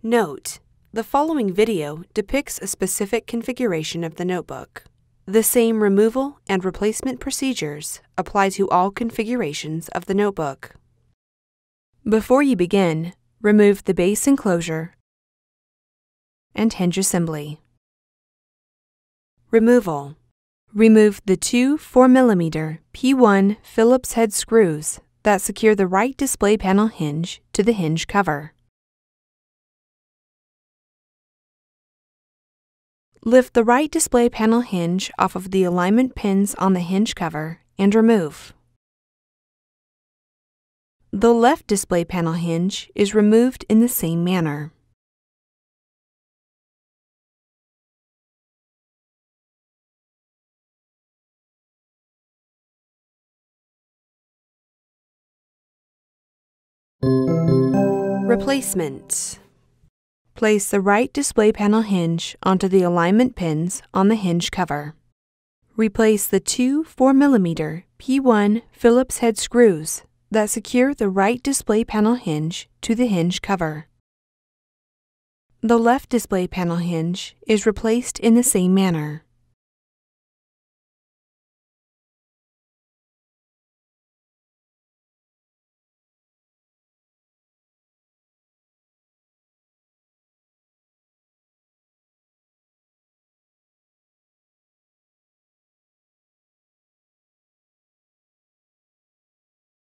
Note: the following video depicts a specific configuration of the notebook. The same removal and replacement procedures apply to all configurations of the notebook. Before you begin, remove the base enclosure and hinge assembly. Removal. Remove the two 4mm P1 Phillips head screws that secure the right display panel hinge to the hinge cover. Lift the right display panel hinge off of the alignment pins on the hinge cover and remove. The left display panel hinge is removed in the same manner. Replacement. Place the right display panel hinge onto the alignment pins on the hinge cover. Replace the two 4mm P1 Phillips head screws that secure the right display panel hinge to the hinge cover. The left display panel hinge is replaced in the same manner.